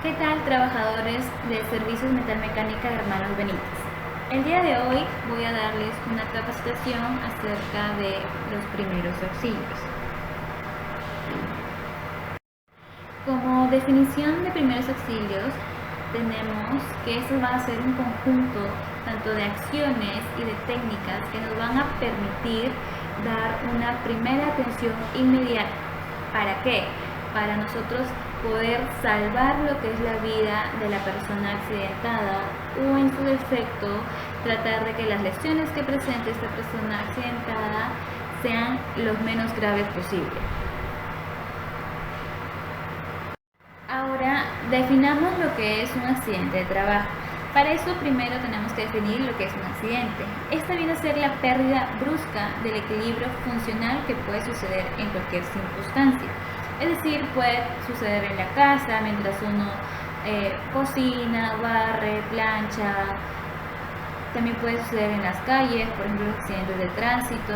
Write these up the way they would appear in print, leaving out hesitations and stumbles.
¿Qué tal, trabajadores de Servicios Metalmecánica de Hermanos Benítez? El día de hoy voy a darles una capacitación acerca de los primeros auxilios. Como definición de primeros auxilios, tenemos que esto va a ser un conjunto tanto de acciones y de técnicas que nos van a permitir dar una primera atención inmediata. ¿Para qué? Para nosotros poder salvar lo que es la vida de la persona accidentada o, en su defecto, tratar de que las lesiones que presente esta persona accidentada sean los menos graves posible. Ahora, definamos lo que es un accidente de trabajo. Para eso primero tenemos que definir lo que es un accidente. Esta viene a ser la pérdida brusca del equilibrio funcional que puede suceder en cualquier circunstancia. Es decir, puede suceder en la casa, mientras uno cocina, barre, plancha. También puede suceder en las calles, por ejemplo, los accidentes de tránsito,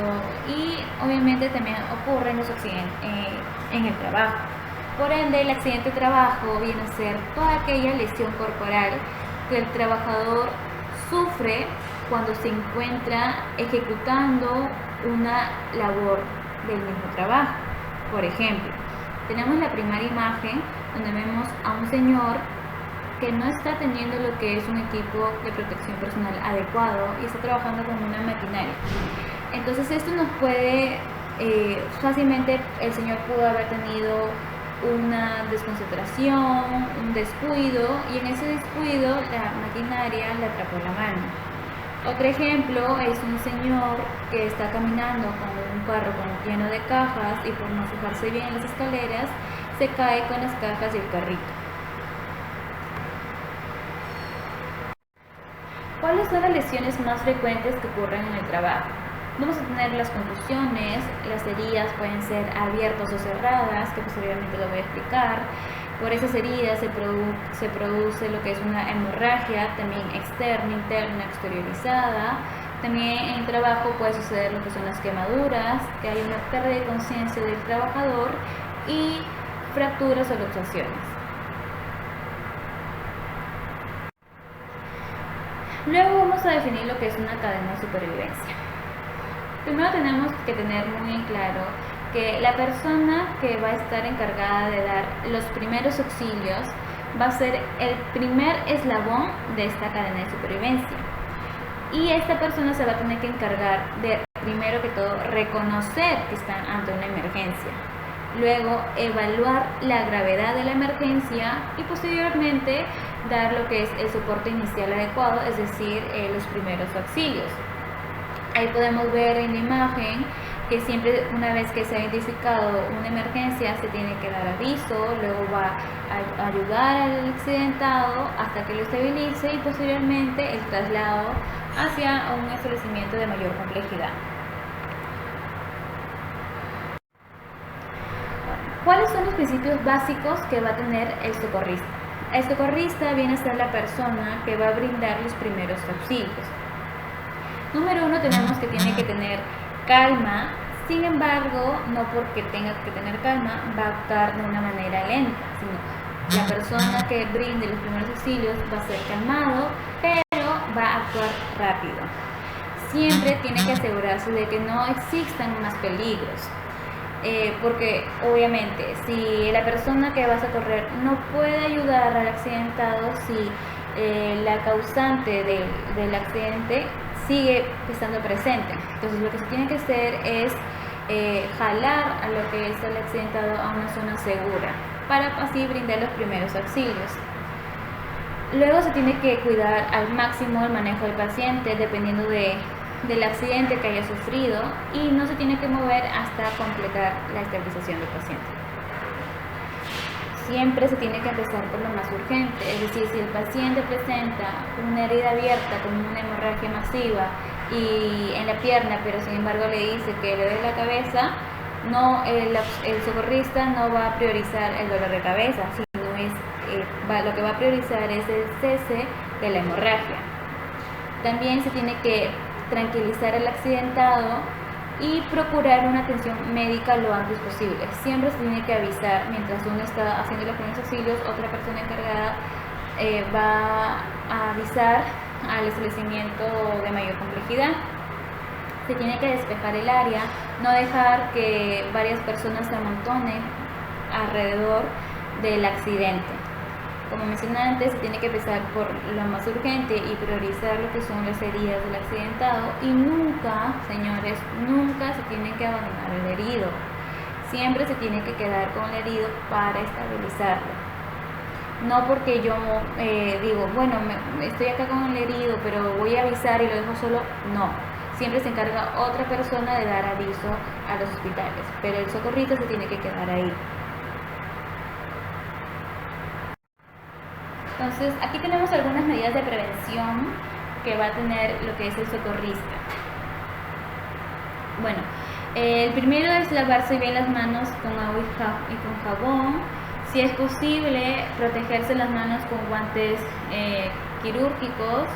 y obviamente también ocurren los accidentes en el trabajo. Por ende, el accidente de trabajo viene a ser toda aquella lesión corporal que el trabajador sufre cuando se encuentra ejecutando una labor del mismo trabajo. Por ejemplo, tenemos la primera imagen donde vemos a un señor que no está teniendo lo que es un equipo de protección personal adecuado y está trabajando con una maquinaria. Entonces esto nos puede, fácilmente el señor pudo haber tenido una desconcentración, un descuido, y en ese descuido la maquinaria le atrapó la mano. Otro ejemplo es un señor que está caminando con un carro lleno de cajas y por no fijarse bien en las escaleras se cae con las cajas y el carrito. ¿Cuáles son las lesiones más frecuentes que ocurren en el trabajo? Vamos a tener las contusiones, las heridas pueden ser abiertas o cerradas, que posteriormente lo voy a explicar. Por esas heridas se produce lo que es una hemorragia, también externa, interna, exteriorizada. También en el trabajo puede suceder lo que son las quemaduras, que hay una pérdida de conciencia del trabajador, y fracturas o luxaciones. Luego vamos a definir lo que es una cadena de supervivencia. Primero tenemos que tener muy en claro que la persona que va a estar encargada de dar los primeros auxilios va a ser el primer eslabón de esta cadena de supervivencia. Y esta persona se va a tener que encargar de, primero que todo, reconocer que están ante una emergencia. Luego, evaluar la gravedad de la emergencia y posteriormente dar lo que es el soporte inicial adecuado, es decir, los primeros auxilios. Ahí podemos ver en la imagen que siempre, una vez que se ha identificado una emergencia, se tiene que dar aviso, luego va a ayudar al accidentado hasta que lo estabilice y posteriormente el traslado hacia un establecimiento de mayor complejidad. ¿Cuáles son los principios básicos que va a tener el socorrista? El socorrista viene a ser la persona que va a brindar los primeros auxilios. Número 1, tenemos que tiene que tener calma. Sin embargo, no porque tenga que tener calma va a actuar de una manera lenta, sino la persona que brinde los primeros auxilios va a ser calmado, pero va a actuar rápido. Siempre tiene que asegurarse de que no existan más peligros. Porque obviamente si la persona que va a socorrer no puede ayudar al accidentado, si la causante del accidente sigue estando presente, entonces lo que se tiene que hacer es jalar a lo que es el accidentado a una zona segura para así brindar los primeros auxilios. Luego se tiene que cuidar al máximo el manejo del paciente dependiendo del accidente que haya sufrido, y no se tiene que mover hasta completar la estabilización del paciente. Siempre se tiene que empezar por lo más urgente, es decir, si el paciente presenta una herida abierta con una hemorragia masiva y en la pierna, pero sin embargo le dice que le duele la cabeza, el socorrista no va a priorizar el dolor de cabeza, sino lo que va a priorizar es el cese de la hemorragia. También se tiene que tranquilizar al accidentado y procurar una atención médica lo antes posible. Siempre se tiene que avisar mientras uno está haciendo los primeros auxilios, otra persona encargada va a avisar al establecimiento de mayor complejidad. Se tiene que despejar el área, no dejar que varias personas se amontonen alrededor del accidente. Como mencioné antes, se tiene que empezar por lo más urgente y priorizar lo que son las heridas del accidentado, y nunca, señores, nunca se tiene que abandonar el herido. Siempre se tiene que quedar con el herido para estabilizarlo. No porque yo digo, bueno, estoy acá con el herido, pero voy a avisar y lo dejo solo. No, siempre se encarga otra persona de dar aviso a los hospitales, pero el socorrista se tiene que quedar ahí. Entonces, aquí tenemos algunas medidas de prevención que va a tener lo que es el socorrista. Bueno, el primero es lavarse bien las manos con agua y con jabón. Si es posible, protegerse las manos con guantes quirúrgicos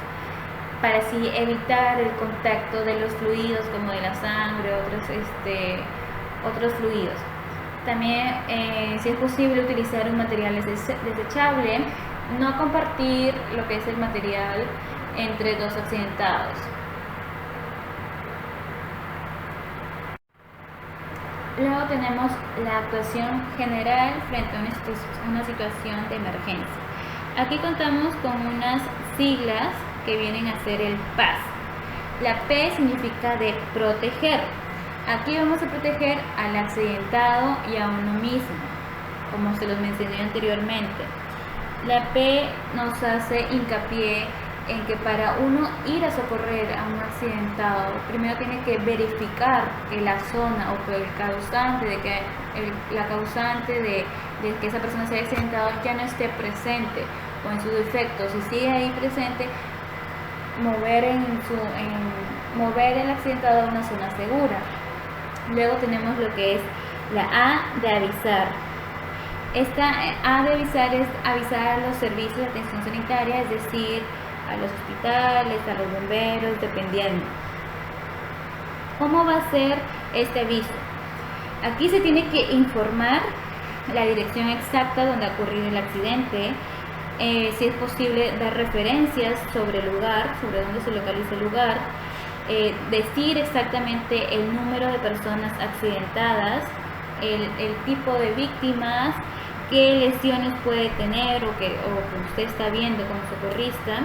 para así evitar el contacto de los fluidos como de la sangre, otros fluidos. También, si es posible, utilizar un material desechable. No compartir lo que es el material entre dos accidentados. Luego tenemos la actuación general frente a una situación de emergencia. Aquí contamos con unas siglas que vienen a ser el PAS. La P significa de proteger. Aquí vamos a proteger al accidentado y a uno mismo, como se los mencioné anteriormente. La P nos hace hincapié en que para uno ir a socorrer a un accidentado, primero tiene que verificar que la zona o que el causante de que que esa persona se haya accidentado ya no esté presente, o en su defecto, si sigue ahí presente, mover el accidentado a una zona segura. Luego tenemos lo que es la A de avisar. Esta A de avisar es avisar a los servicios de atención sanitaria, es decir, a los hospitales, a los bomberos, dependiendo. ¿Cómo va a ser este aviso? Aquí se tiene que informar la dirección exacta donde ha ocurrido el accidente, si es posible dar referencias sobre el lugar, sobre dónde se localiza el lugar, decir exactamente el número de personas accidentadas, el tipo de víctimas, qué lesiones puede tener o que usted está viendo como socorrista,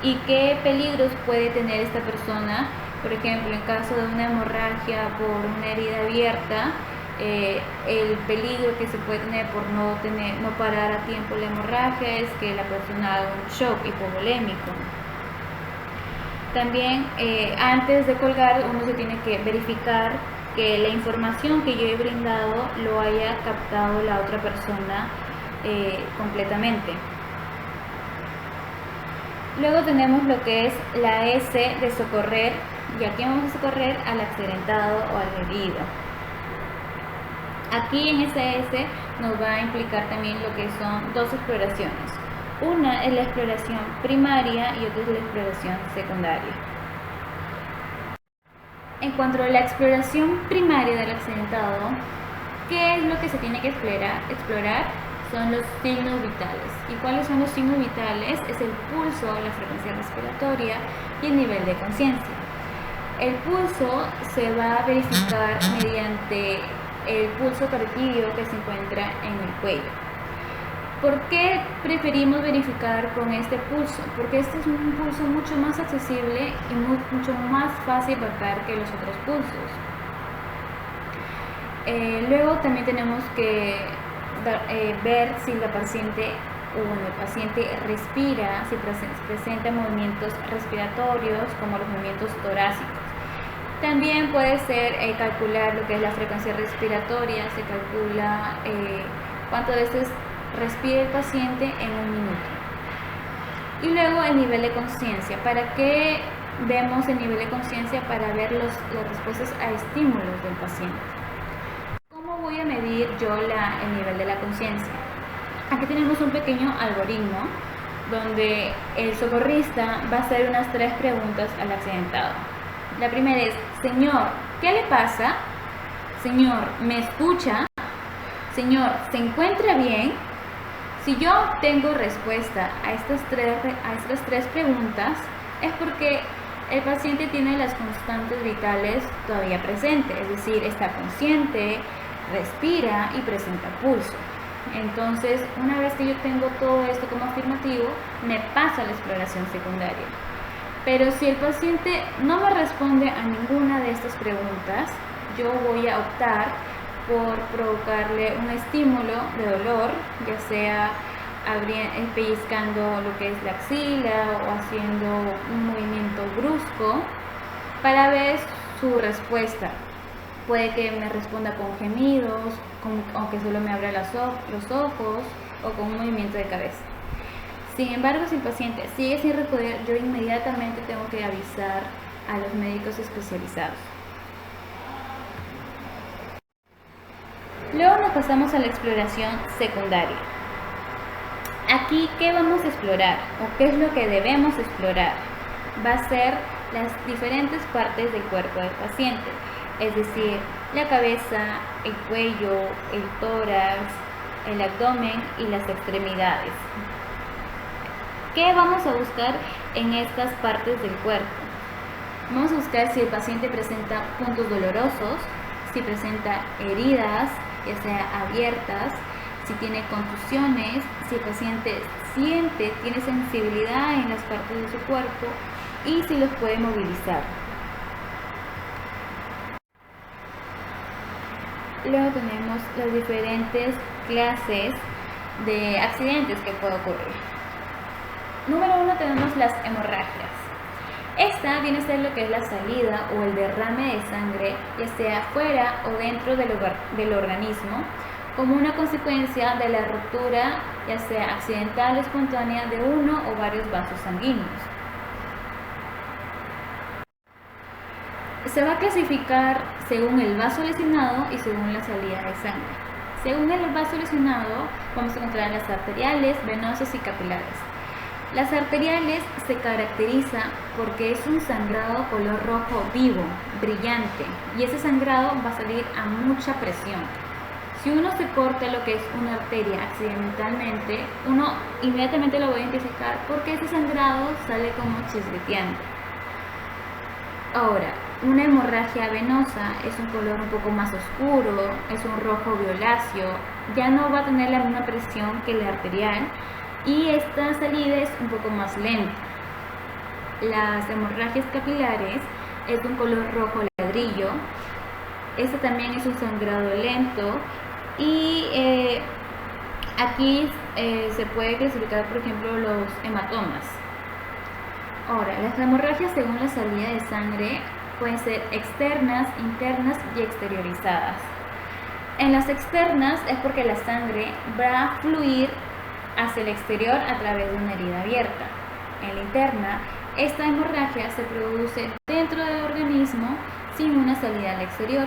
y qué peligros puede tener esta persona. Por ejemplo, en caso de una hemorragia por una herida abierta, el peligro que se puede tener por no parar a tiempo la hemorragia es que la persona haga un shock hipovolémico. También, antes de colgar, uno se tiene que verificar que la información que yo he brindado lo haya captado la otra persona completamente. Luego tenemos lo que es la S de socorrer, y aquí vamos a socorrer al accidentado o al herido. Aquí en ese S nos va a implicar también lo que son dos exploraciones. Una es la exploración primaria y otra es la exploración secundaria. En cuanto a la exploración primaria del accidentado, ¿qué es lo que se tiene que explorar? Son los signos vitales. ¿Y cuáles son los signos vitales? Es el pulso, la frecuencia respiratoria y el nivel de conciencia. El pulso se va a verificar mediante el pulso cardíaco que se encuentra en el cuello. ¿Por qué preferimos verificar con este pulso? Porque este es un pulso mucho más accesible y mucho más fácil de palpar que los otros pulsos. Luego también tenemos que ver si el paciente respira, si presenta movimientos respiratorios como los movimientos torácicos. También puede ser calcular lo que es la frecuencia respiratoria, se calcula cuántas veces respira el paciente en un minuto. Y luego el nivel de conciencia. ¿Para qué vemos el nivel de conciencia? Para ver las respuestas a estímulos del paciente. ¿Cómo voy a medir yo el nivel de la conciencia? Aquí tenemos un pequeño algoritmo donde el socorrista va a hacer unas 3 preguntas al accidentado. La primera es: señor, ¿qué le pasa? Señor, ¿me escucha? Señor, ¿se encuentra bien? Si yo tengo respuesta a estas tres preguntas, es porque el paciente tiene las constantes vitales todavía presentes, es decir, está consciente, respira y presenta pulso. Entonces, una vez que yo tengo todo esto como afirmativo, me paso a la exploración secundaria. Pero si el paciente no me responde a ninguna de estas preguntas, yo voy a optar por provocarle un estímulo de dolor, ya sea pellizcando lo que es la axila o haciendo un movimiento brusco para ver su respuesta. Puede que me responda con gemidos, aunque solo me abra los ojos o con un movimiento de cabeza. Sin embargo, si el paciente sigue sin responder, yo inmediatamente tengo que avisar a los médicos especializados. Luego nos pasamos a la exploración secundaria. Aquí, ¿qué vamos a explorar o qué es lo que debemos explorar? Va a ser las diferentes partes del cuerpo del paciente, es decir, la cabeza, el cuello, el tórax, el abdomen y las extremidades. ¿Qué vamos a buscar en estas partes del cuerpo? Vamos a buscar si el paciente presenta puntos dolorosos, si presenta heridas, ya sea abiertas, si tiene contusiones, si el paciente tiene sensibilidad en las partes de su cuerpo y si los puede movilizar. Luego tenemos las diferentes clases de accidentes que puede ocurrir. Número 1 tenemos las hemorragias. Esta viene a ser lo que es la salida o el derrame de sangre, ya sea fuera o dentro del organismo, como una consecuencia de la ruptura, ya sea accidental o espontánea, de uno o varios vasos sanguíneos. Se va a clasificar según el vaso lesionado y según la salida de sangre. Según el vaso lesionado, vamos a encontrar las arteriales, venosas y capilares. Las arteriales se caracteriza porque es un sangrado color rojo vivo, brillante, y ese sangrado va a salir a mucha presión. Si uno se corta lo que es una arteria accidentalmente, uno inmediatamente lo va a identificar porque ese sangrado sale como chisgueteando. Ahora, una hemorragia venosa es un color un poco más oscuro, es un rojo violáceo, ya no va a tener la misma presión que la arterial y esta salida es un poco más lenta. Las hemorragias capilares es de un color rojo ladrillo, este también es un sangrado lento y aquí se puede clasificar, por ejemplo, los hematomas. Ahora, las hemorragias según la salida de sangre pueden ser externas, internas y exteriorizadas. En las externas es porque la sangre va a fluir hacia el exterior a través de una herida abierta. En la interna, esta hemorragia se produce dentro del organismo sin una salida al exterior.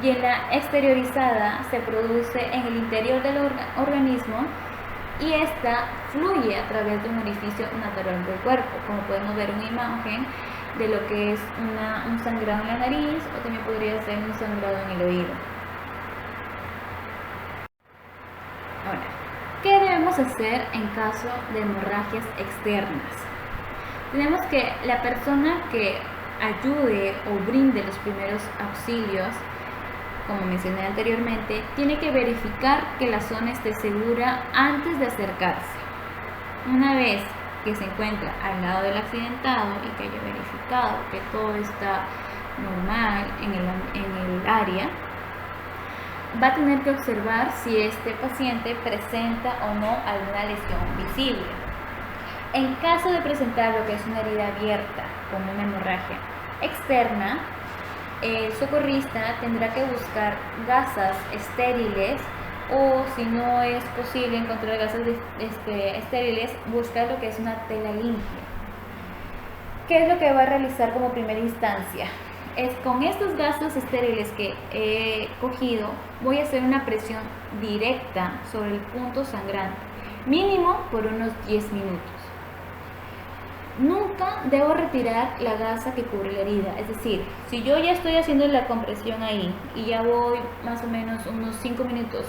Y en la exteriorizada se produce en el interior del organismo y esta fluye a través de un orificio natural del cuerpo, como podemos ver una imagen de lo que es un sangrado en la nariz o también podría ser un sangrado en el oído. Ahora, ¿qué debemos hacer en caso de hemorragias externas? Tenemos que la persona que ayude o brinde los primeros auxilios, como mencioné anteriormente, tiene que verificar que la zona esté segura antes de acercarse. Una vez que se encuentra al lado del accidentado y que haya verificado que todo está normal en el área, va a tener que observar si este paciente presenta o no alguna lesión visible. En caso de presentar lo que es una herida abierta, como una hemorragia externa, el socorrista tendrá que buscar gasas estériles o, si no es posible encontrar gasas estériles, buscar lo que es una tela limpia. ¿Qué es lo que va a realizar como primera instancia? Es con estos gasas estériles que he cogido, voy a hacer una presión directa sobre el punto sangrante, mínimo por unos 10 minutos. Nunca debo retirar la gasa que cubre la herida, es decir, si yo ya estoy haciendo la compresión ahí y ya voy más o menos unos 5 minutos,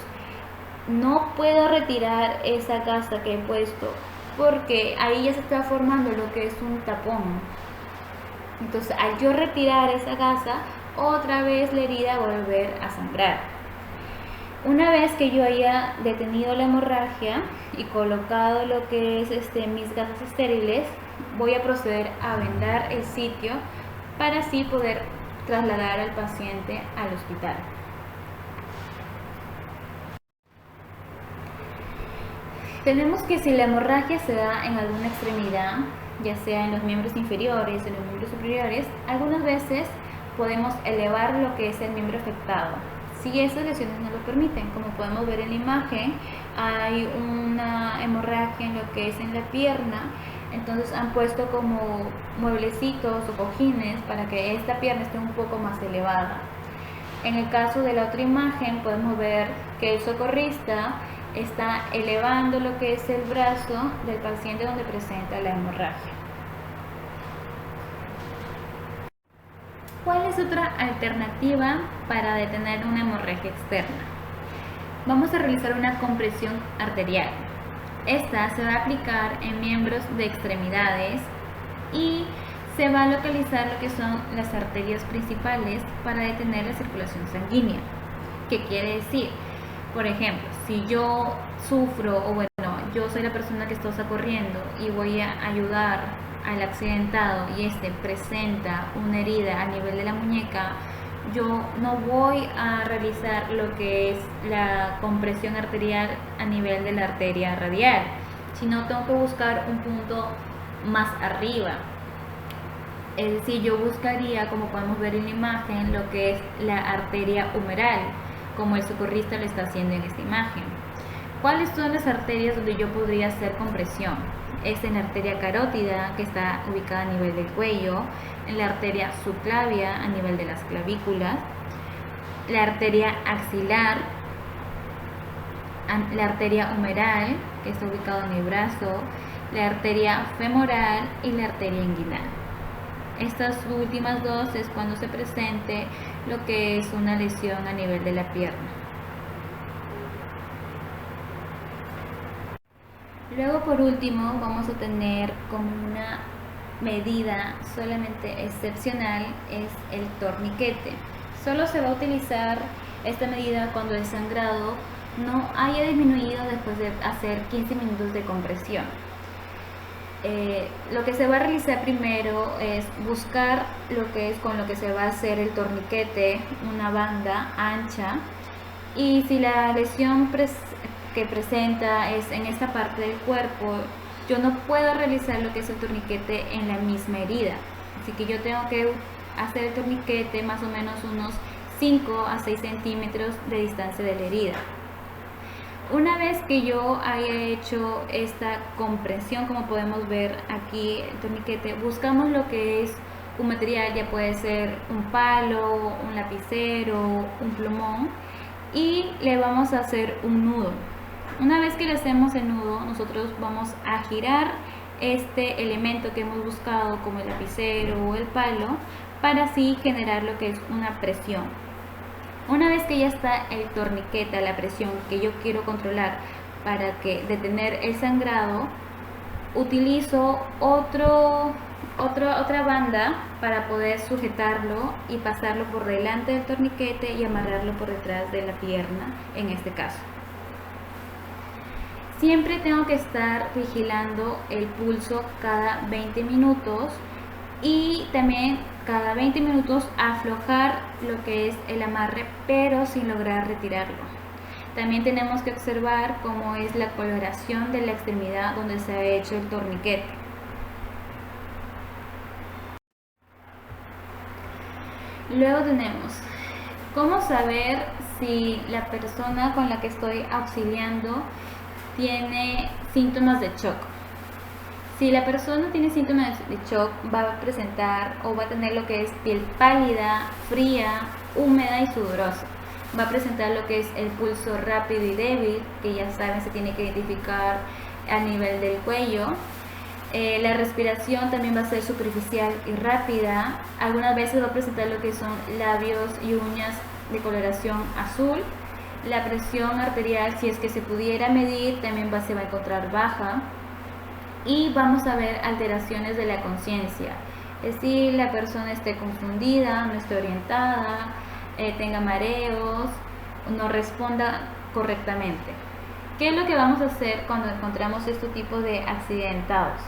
no puedo retirar esa gasa que he puesto porque ahí ya se está formando lo que es un tapón. Entonces, al yo retirar esa gasa, otra vez la herida va a volver a sangrar. Una vez que yo haya detenido la hemorragia y colocado lo que es mis gasas estériles, voy a proceder a vendar el sitio para así poder trasladar al paciente al hospital. Tenemos que si la hemorragia se da en alguna extremidad, ya sea en los miembros inferiores, en los miembros superiores, algunas veces podemos elevar lo que es el miembro afectado, si esas lesiones no lo permiten. Como podemos ver en la imagen, hay una hemorragia en lo que es en la pierna, entonces han puesto como mueblecitos o cojines para que esta pierna esté un poco más elevada. En el caso de la otra imagen podemos ver que el socorrista está elevando lo que es el brazo del paciente donde presenta la hemorragia. ¿Cuál es otra alternativa para detener una hemorragia externa? Vamos a realizar una compresión arterial. Esta se va a aplicar en miembros de extremidades y se va a localizar lo que son las arterias principales para detener la circulación sanguínea. ¿Qué quiere decir? Por ejemplo, si yo sufro, o bueno, yo soy la persona que está socorriendo y voy a ayudar al accidentado y presenta una herida a nivel de la muñeca, yo no voy a realizar lo que es la compresión arterial a nivel de la arteria radial, sino tengo que buscar un punto más arriba. Es decir, yo buscaría, como podemos ver en la imagen, lo que es la arteria humeral, como el socorrista lo está haciendo en esta imagen. ¿Cuáles son las arterias donde yo podría hacer compresión? Es en la arteria carótida, que está ubicada a nivel del cuello, en la arteria subclavia, a nivel de las clavículas, la arteria axilar, la arteria humeral, que está ubicada en el brazo, la arteria femoral y la arteria inguinal. Estas últimas dos es cuando se presente lo que es una lesión a nivel de la pierna. Luego, por último, vamos a tener como una medida solamente excepcional, es el torniquete. Solo se va a utilizar esta medida cuando el sangrado no haya disminuido después de hacer 15 minutos de compresión. Lo que se va a realizar primero es buscar lo que es con lo que se va a hacer el torniquete, una banda ancha, y si la lesión que presenta es en esta parte del cuerpo, yo no puedo realizar lo que es el torniquete en la misma herida, así que yo tengo que hacer el torniquete más o menos unos 5 a 6 centímetros de distancia de la herida. Una vez que yo haya hecho esta compresión, como podemos ver aquí el torniquete, buscamos lo que es un material, ya puede ser un palo, un lapicero, un plumón, y le vamos a hacer un nudo. Una vez que le hacemos el nudo, nosotros vamos a girar este elemento que hemos buscado, como el lapicero o el palo, para así generar lo que es una presión. Una vez que ya está el torniquete a la presión que yo quiero controlar para detener el sangrado, utilizo otra banda para poder sujetarlo y pasarlo por delante del torniquete y amarrarlo por detrás de la pierna en este caso. Siempre tengo que estar vigilando el pulso cada 20 minutos y también cada 20 minutos aflojar lo que es el amarre, pero sin lograr retirarlo. También tenemos que observar cómo es la coloración de la extremidad donde se ha hecho el torniquete. Luego tenemos cómo saber si la persona con la que estoy auxiliando tiene síntomas de shock. Si la persona tiene síntomas de shock, va a presentar o va a tener lo que es piel pálida, fría, húmeda y sudorosa. Va a presentar lo que es el pulso rápido y débil, que ya saben se tiene que identificar a nivel del cuello. La respiración también va a ser superficial y rápida. Algunas veces va a presentar lo que son labios y uñas de coloración azul. La presión arterial, si es que se pudiera medir, también se va a encontrar baja. Y vamos a ver alteraciones de la conciencia. Es decir, la persona esté confundida, no esté orientada, tenga mareos, no responda correctamente. ¿Qué es lo que vamos a hacer cuando encontramos este tipo de accidentados?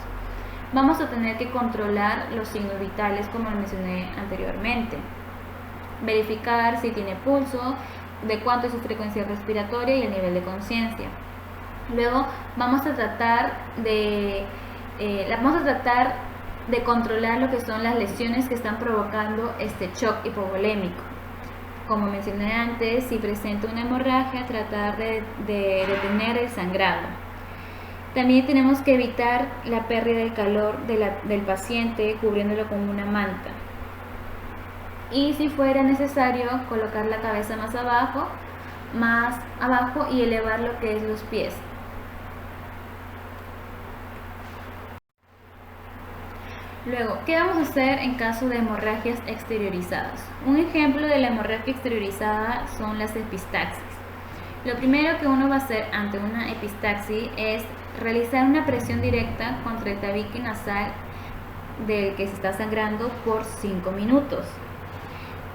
Vamos a tener que controlar los signos vitales, como lo mencioné anteriormente. Verificar si tiene pulso, de cuánto es su frecuencia respiratoria y el nivel de conciencia. Luego vamos a tratar de controlar lo que son las lesiones que están provocando este shock hipovolémico. Como mencioné antes, si presenta una hemorragia, tratar de detener el sangrado. También tenemos que evitar la pérdida de calor del paciente cubriéndolo con una manta. Y si fuera necesario, colocar la cabeza más abajo y elevar lo que es los pies. Luego, ¿qué vamos a hacer en caso de hemorragias exteriorizadas? Un ejemplo de la hemorragia exteriorizada son las epistaxis. Lo primero que uno va a hacer ante una epistaxis es realizar una presión directa contra el tabique nasal del que se está sangrando por 5 minutos.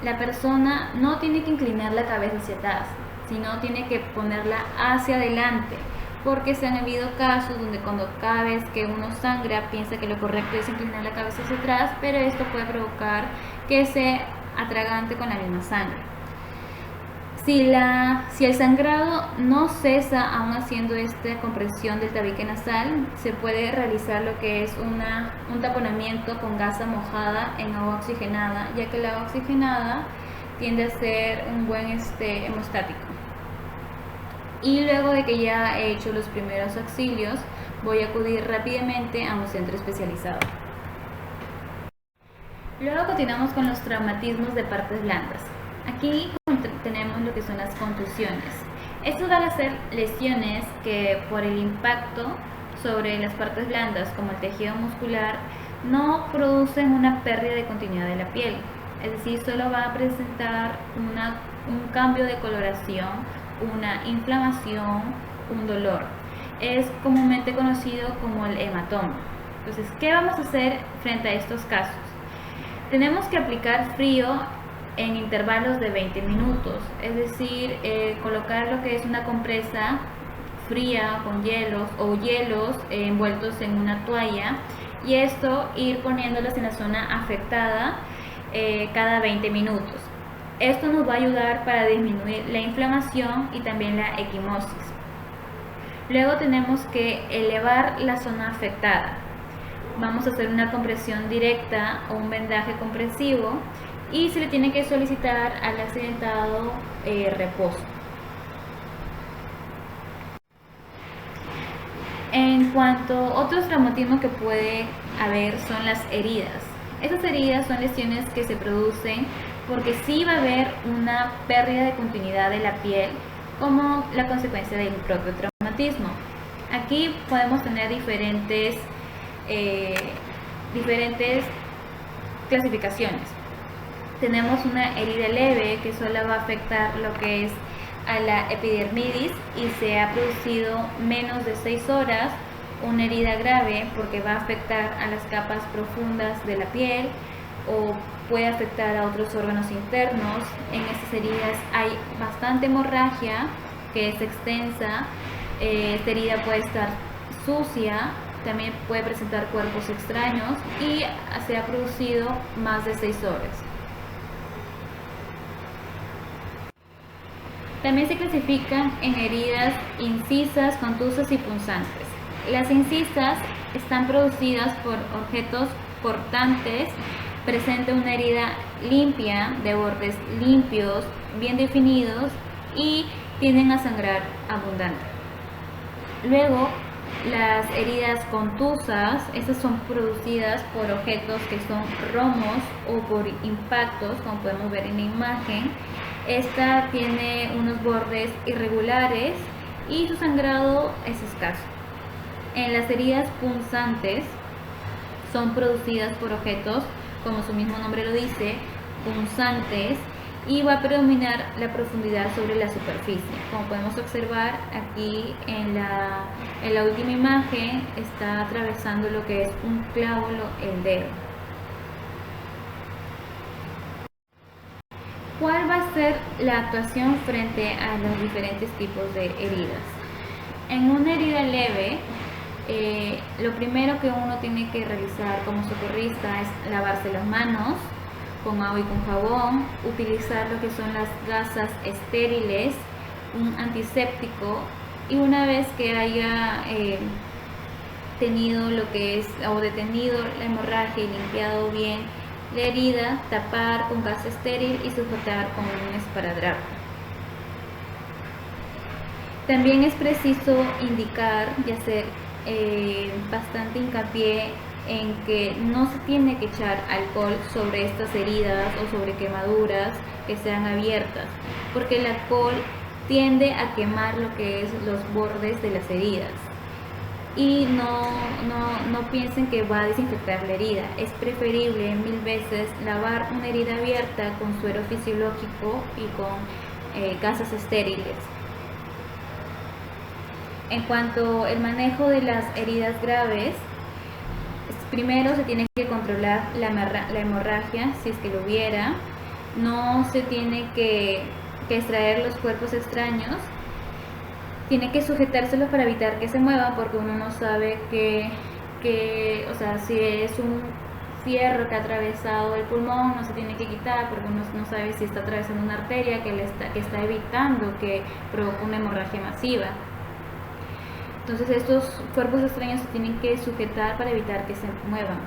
La persona no tiene que inclinar la cabeza hacia atrás, sino tiene que ponerla hacia adelante, porque se han habido casos donde cada vez que uno sangra piensa que lo correcto es inclinar la cabeza hacia atrás, pero esto puede provocar que se atragante con la misma sangre. Si el sangrado no cesa aún haciendo esta compresión del tabique nasal, se puede realizar lo que es un taponamiento con gasa mojada en agua oxigenada, ya que la agua oxigenada tiende a ser un buen hemostático. Y luego de que ya he hecho los primeros auxilios, voy a acudir rápidamente a un centro especializado. Luego continuamos con los traumatismos de partes blandas. Aquí tenemos lo que son las contusiones. Estos van a ser lesiones que por el impacto sobre las partes blandas como el tejido muscular no producen una pérdida de continuidad de la piel. Es decir, solo va a presentar un cambio de coloración, una inflamación, un dolor. Es comúnmente conocido como el hematoma. Entonces, ¿qué vamos a hacer frente a estos casos? Tenemos que aplicar frío en intervalos de 20 minutos, es decir, colocar lo que es una compresa fría con hielos o hielos envueltos en una toalla, y esto ir poniéndolos en la zona afectada cada 20 minutos. Esto nos va a ayudar para disminuir la inflamación y también la equimosis. Luego tenemos que elevar la zona afectada. Vamos a hacer una compresión directa o un vendaje compresivo y se le tiene que solicitar al accidentado reposo. En cuanto a otros traumatismos que puede haber son las heridas. Estas heridas son lesiones que se producen porque sí va a haber una pérdida de continuidad de la piel como la consecuencia del propio traumatismo. Aquí podemos tener diferentes clasificaciones. Tenemos una herida leve que solo va a afectar lo que es a la epidermidis y se ha producido menos de 6 horas. Una herida grave porque va a afectar a las capas profundas de la piel o puede afectar a otros órganos internos. En estas heridas hay bastante hemorragia que es extensa. Esta herida puede estar sucia, también puede presentar cuerpos extraños y se ha producido más de 6 horas. También se clasifican en heridas incisas, contusas y punzantes. Las incisas están producidas por objetos cortantes, presenta una herida limpia, de bordes limpios, bien definidos y tienden a sangrar abundante. Luego, las heridas contusas, estas son producidas por objetos que son romos o por impactos, como podemos ver en la imagen. Esta tiene unos bordes irregulares y su sangrado es escaso. En las heridas punzantes son producidas por objetos, como su mismo nombre lo dice, punzantes, y va a predominar la profundidad sobre la superficie. Como podemos observar aquí en la última imagen, está atravesando lo que es un clavo, el dedo. ¿Cuál va a ser la actuación frente a los diferentes tipos de heridas? En una herida leve, lo primero que uno tiene que realizar como socorrista es lavarse las manos con agua y con jabón, utilizar lo que son las gasas estériles, un antiséptico, y una vez que haya tenido lo que es o detenido la hemorragia y limpiado bien la herida, tapar con gasa estéril y sujetar con un esparadrapo. También es preciso indicar y hacer bastante hincapié en que no se tiene que echar alcohol sobre estas heridas o sobre quemaduras que sean abiertas, porque el alcohol tiende a quemar lo que es los bordes de las heridas. Y no piensen que va a desinfectar la herida. Es preferible 1000 veces lavar una herida abierta con suero fisiológico y con gasas estériles. En cuanto al manejo de las heridas graves, primero se tiene que controlar la hemorragia, si es que lo hubiera. No se tiene que extraer los cuerpos extraños. Tiene que sujetárselos para evitar que se muevan, porque uno no sabe o sea, si es un fierro que ha atravesado el pulmón, no se tiene que quitar, porque uno no sabe si está atravesando una arteria que está evitando que provoque una hemorragia masiva. Entonces estos cuerpos extraños se tienen que sujetar para evitar que se muevan.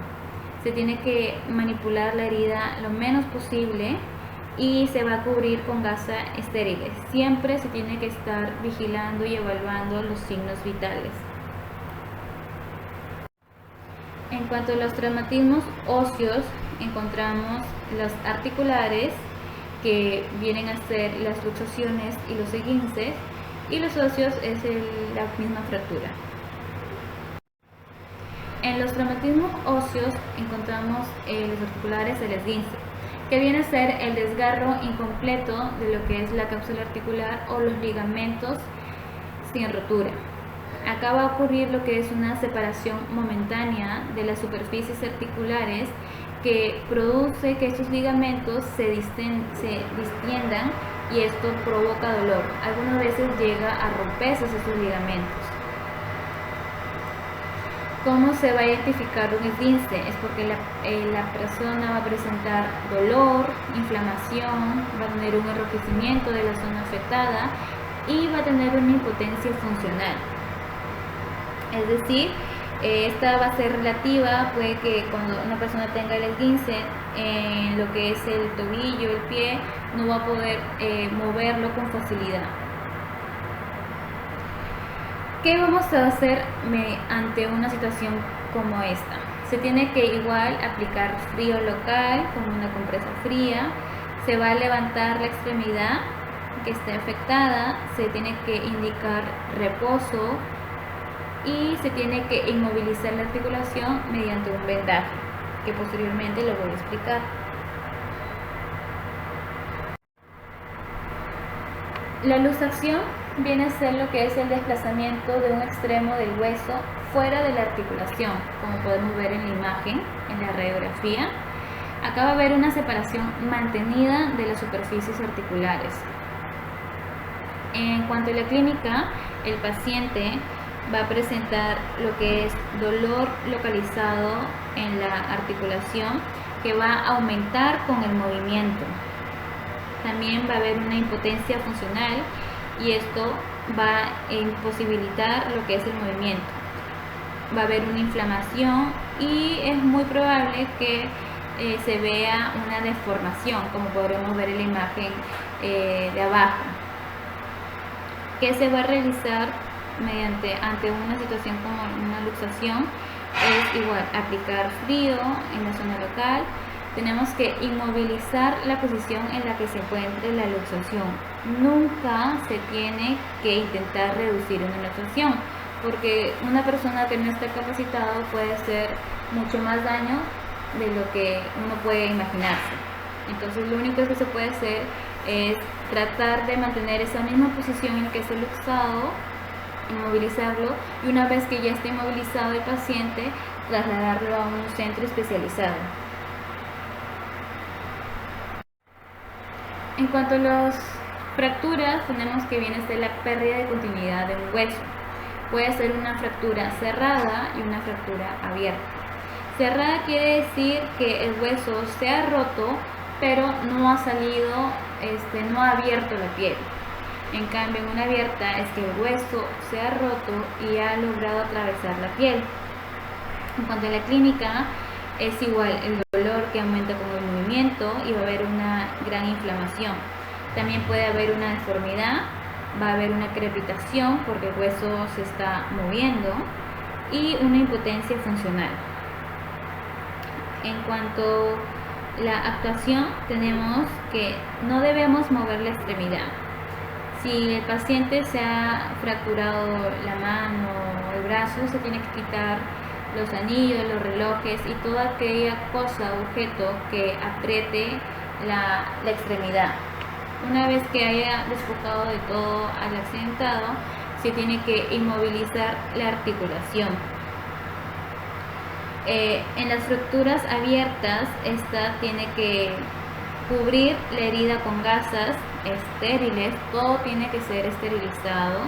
Se tiene que manipular la herida lo menos posible y se va a cubrir con gasa estériles. Siempre se tiene que estar vigilando y evaluando los signos vitales. En cuanto a los traumatismos óseos, encontramos los articulares, que vienen a ser las luxaciones y los esguinces, y los óseos es la misma fractura. En los traumatismos óseos encontramos los articulares, el esguince, que viene a ser el desgarro incompleto de lo que es la cápsula articular o los ligamentos sin rotura. Acá va a ocurrir lo que es una separación momentánea de las superficies articulares, que produce que estos ligamentos se distiendan, y esto provoca dolor. Algunas veces llega a romperse esos ligamentos. ¿Cómo se va a identificar un esguince? Es porque la persona va a presentar dolor, inflamación, va a tener un enrojecimiento de la zona afectada y va a tener una impotencia funcional. Es decir, esta va a ser relativa. Puede que cuando una persona tenga el esguince en lo que es el tobillo, el pie, no va a poder moverlo con facilidad. ¿Qué vamos a hacer ante una situación como esta? Se tiene que igual aplicar frío local con una compresa fría. Se va a levantar la extremidad que esté afectada, se tiene que indicar reposo y se tiene que inmovilizar la articulación mediante un vendaje, que posteriormente lo voy a explicar. La luxación viene a ser lo que es el desplazamiento de un extremo del hueso fuera de la articulación, como podemos ver en la imagen, en la radiografía. Acá va a haber una separación mantenida de las superficies articulares. En cuanto a la clínica, el paciente va a presentar lo que es dolor localizado en la articulación, que va a aumentar con el movimiento. También va a haber una impotencia funcional, y esto va a imposibilitar lo que es el movimiento. Va a haber una inflamación y es muy probable que se vea una deformación, como podremos ver en la imagen de abajo. ¿Qué se va a realizar ante una situación como una luxación? Es igual aplicar frío en la zona local. Tenemos que inmovilizar la posición en la que se encuentre la luxación. Nunca se tiene que intentar reducir una luxación, porque una persona que no esté capacitado puede hacer mucho más daño de lo que uno puede imaginarse. Entonces lo único que se puede hacer es tratar de mantener esa misma posición en la que se lo luxado, inmovilizarlo, y una vez que ya esté inmovilizado el paciente, trasladarlo a un centro especializado. En cuanto a las fracturas, tenemos que viene a ser la pérdida de continuidad de un hueso. Puede ser una fractura cerrada y una fractura abierta. Cerrada quiere decir que el hueso se ha roto, pero no ha salido, no ha abierto la piel. En cambio, en una abierta es que el hueso se ha roto y ha logrado atravesar la piel. En cuanto a la clínica, es igual el dolor que aumenta con el movimiento y va a haber una gran inflamación. También puede haber una deformidad, va a haber una crepitación porque el hueso se está moviendo y una impotencia funcional. En cuanto a la actuación, tenemos que no debemos mover la extremidad. Si el paciente se ha fracturado la mano o el brazo, se tiene que quitar los anillos, los relojes y toda aquella cosa, objeto que apriete la extremidad. Una vez que haya despojado de todo al accidentado, se tiene que inmovilizar la articulación. En las fracturas abiertas, esta tiene que cubrir la herida con gasas estériles, todo tiene que ser esterilizado,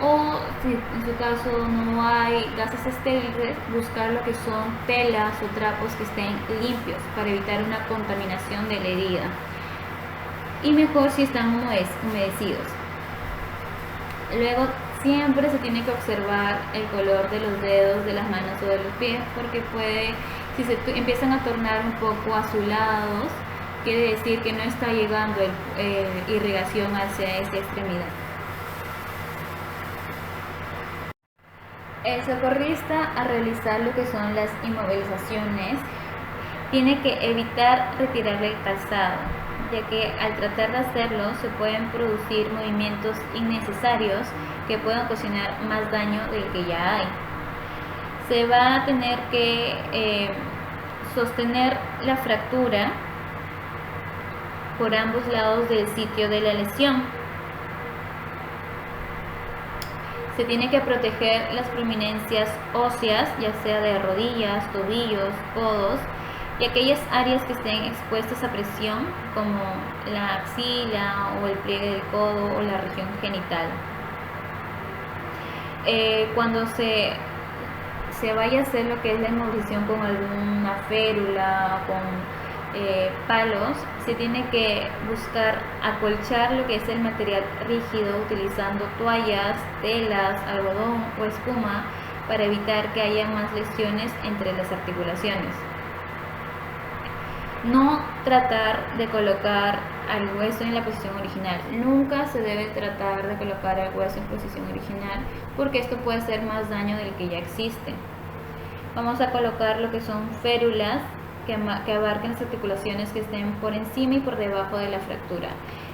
o si en su caso no hay gasas estériles, buscar lo que son telas o trapos que estén limpios para evitar una contaminación de la herida, y mejor si están humedecidos. Luego siempre se tiene que observar el color de los dedos, de las manos o de los pies, porque si se empiezan a tornar un poco azulados, quiere decir que no está llegando irrigación hacia esa extremidad. El socorrista, al realizar lo que son las inmovilizaciones, tiene que evitar retirarle el calzado, ya que al tratar de hacerlo se pueden producir movimientos innecesarios que pueden ocasionar más daño del que ya hay. Se va a tener que sostener la fractura por ambos lados del sitio de la lesión. Se tiene que proteger las prominencias óseas, ya sea de rodillas, tobillos, codos, y aquellas áreas que estén expuestas a presión, como la axila o el pliegue del codo o la región genital. Cuando se vaya a hacer lo que es la inmovilización con alguna férula, con palos, se tiene que buscar acolchar lo que es el material rígido utilizando toallas, telas, algodón o espuma para evitar que haya más lesiones entre las articulaciones. No tratar de colocar al hueso en la posición original. Nunca se debe tratar de colocar al hueso en posición original porque esto puede hacer más daño del que ya existe. Vamos a colocar lo que son férulas que abarquen las articulaciones que estén por encima y por debajo de la fractura.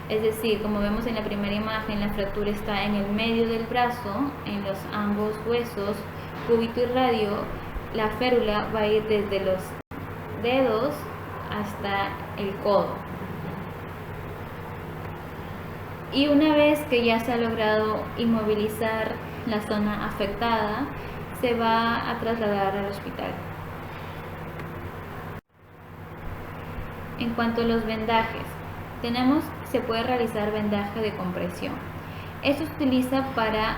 Es decir, como vemos en la primera imagen, la fractura está en el medio del brazo, en los ambos huesos, cúbito y radio. La férula va a ir desde los dedos hasta el codo. Y una vez que ya se ha logrado inmovilizar la zona afectada, se va a trasladar al hospital. En cuanto a los vendajes, se puede realizar vendaje de compresión. Esto se utiliza para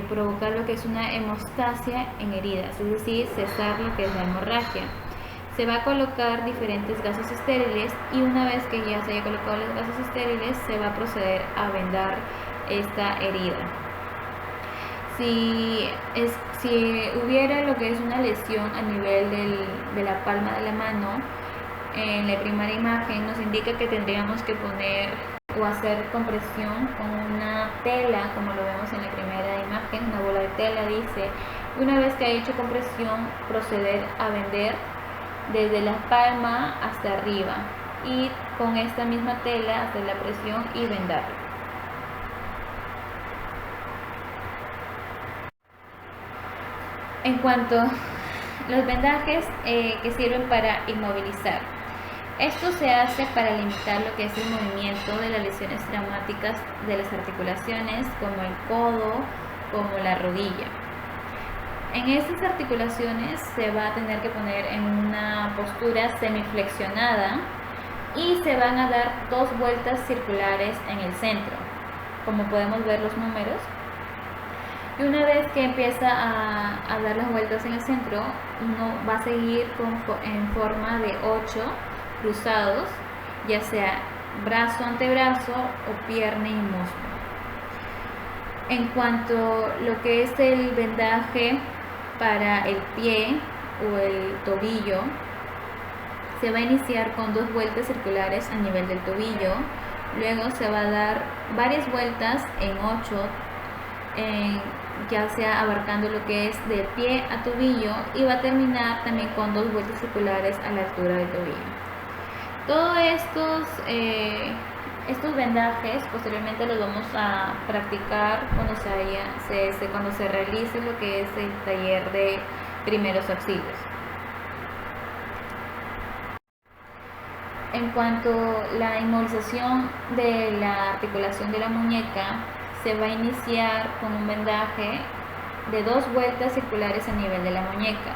provocar lo que es una hemostasia en heridas, es decir, cesar lo que es la hemorragia. Se va a colocar diferentes gasas estériles y una vez que ya se haya colocado las gasas estériles, se va a proceder a vendar esta herida. Si hubiera lo que es una lesión a nivel de la palma de la mano, en la primera imagen nos indica que tendríamos que poner o hacer compresión con una tela, como lo vemos en la primera imagen, una bola de tela dice. Una vez que haya hecho compresión, proceder a vender desde la palma hasta arriba y con esta misma tela hacer la presión y vendarlo. En cuanto a los vendajes que sirven para inmovilizar, esto se hace para limitar lo que es el movimiento de las lesiones traumáticas de las articulaciones, como el codo, como la rodilla. En estas articulaciones se va a tener que poner en una postura semiflexionada y se van a dar 2 vueltas circulares en el centro, como podemos ver los números. Y una vez que empieza a dar las vueltas en el centro, uno va a seguir en forma de 8 cruzados, ya sea brazo, antebrazo o pierna y muslo. En cuanto a lo que es el vendaje para el pie o el tobillo, se va a iniciar con 2 vueltas circulares a nivel del tobillo, luego se va a dar varias vueltas en 8, ya sea abarcando lo que es de pie a tobillo, y va a terminar también con 2 vueltas circulares a la altura del tobillo. Todos estos vendajes posteriormente los vamos a practicar cuando se realice lo que es el taller de primeros auxilios. En cuanto a la inmovilización de la articulación de la muñeca, se va a iniciar con un vendaje de 2 vueltas circulares a nivel de la muñeca.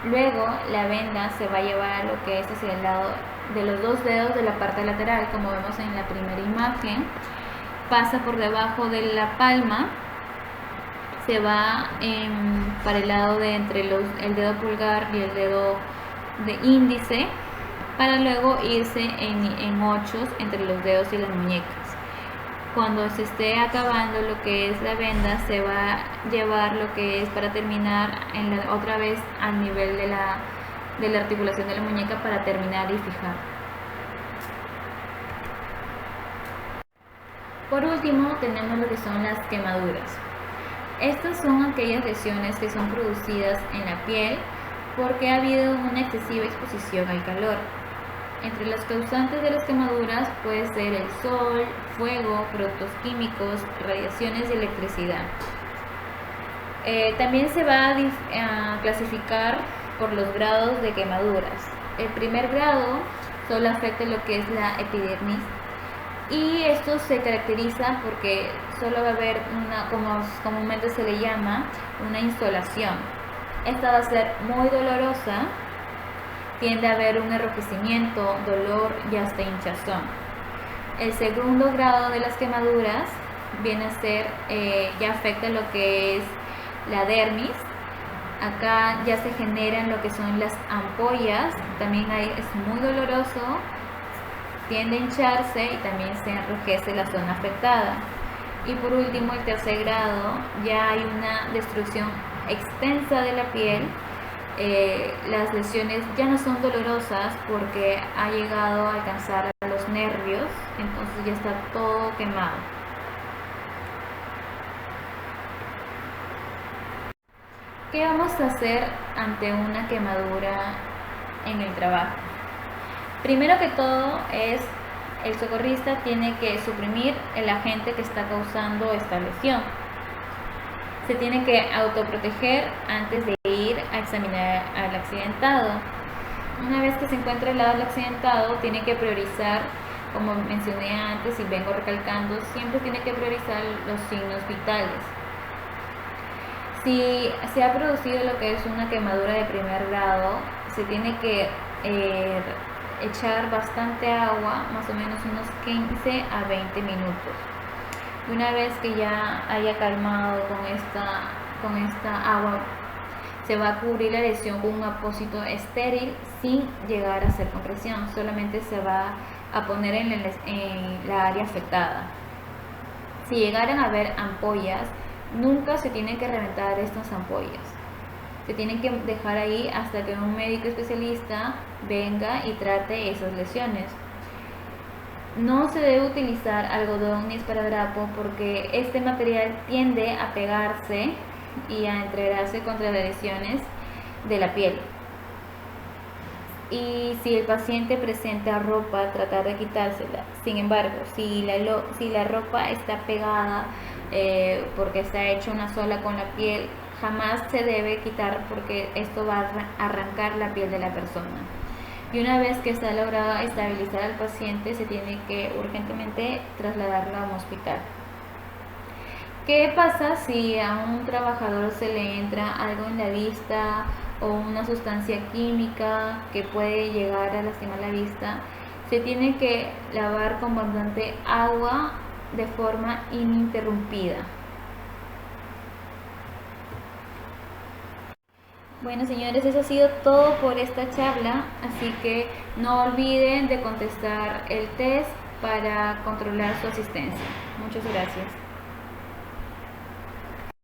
Luego la venda se va a llevar lo que es hacia el lado de los 2 dedos de la parte lateral, como vemos en la primera imagen. Pasa por debajo de la palma, se va para el lado de entre el dedo pulgar y el dedo de índice, para luego irse en 8 entre los dedos y las muñecas. Cuando se esté acabando lo que es la venda, se va a llevar lo que es para terminar otra vez al nivel de la articulación de la muñeca, para terminar y fijar. Por último, tenemos lo que son las quemaduras. Estas son aquellas lesiones que son producidas en la piel porque ha habido una excesiva exposición al calor. Entre los causantes de las quemaduras puede ser el sol, fuego, productos químicos, radiaciones y electricidad. También se va a clasificar por los grados de quemaduras. El primer grado solo afecta lo que es la epidermis, y esto se caracteriza porque solo va a haber como comúnmente se le llama, una insolación. Esta va a ser muy dolorosa, tiende a haber un enrojecimiento, dolor y hasta hinchazón. El segundo grado de las quemaduras viene a ser, ya afecta lo que es la dermis. Acá ya se generan lo que son las ampollas, también es muy doloroso, tiende a hincharse y también se enrojece la zona afectada. Y por último, el tercer grado, ya hay una destrucción extensa de la piel. Las lesiones ya no son dolorosas porque ha llegado a alcanzar a los nervios, entonces ya está todo quemado. ¿Qué vamos a hacer ante una quemadura en el trabajo? Primero que todo, el socorrista tiene que suprimir el agente que está causando esta lesión. Se tiene que autoproteger antes de ir a examinar al accidentado. Una vez que se encuentra al lado del accidentado, tiene que priorizar, como mencioné antes y vengo recalcando, siempre tiene que priorizar los signos vitales. Si se ha producido lo que es una quemadura de primer grado, se tiene que echar bastante agua, más o menos unos 15 a 20 minutos. Una vez que ya haya calmado con esta agua, se va a cubrir la lesión con un apósito estéril sin llegar a hacer compresión, solamente se va a poner en la área afectada. Si llegaran a haber ampollas, nunca se tienen que reventar estas ampollas. Se tienen que dejar ahí hasta que un médico especialista venga y trate esas lesiones. No se debe utilizar algodón ni esparadrapo porque este material tiende a pegarse y a entregarse contra las lesiones de la piel. Y si el paciente presenta ropa, tratar de quitársela. Sin embargo, si la ropa está pegada porque está hecha una sola con la piel, jamás se debe quitar porque esto va a arrancar la piel de la persona. Y una vez que está logrado estabilizar al paciente, se tiene que urgentemente trasladarlo a un hospital. ¿Qué pasa si a un trabajador se le entra algo en la vista o una sustancia química que puede llegar a lastimar la vista? Se tiene que lavar con abundante agua de forma ininterrumpida. Bueno, señores, eso ha sido todo por esta charla, así que no olviden de contestar el test para controlar su asistencia. Muchas gracias.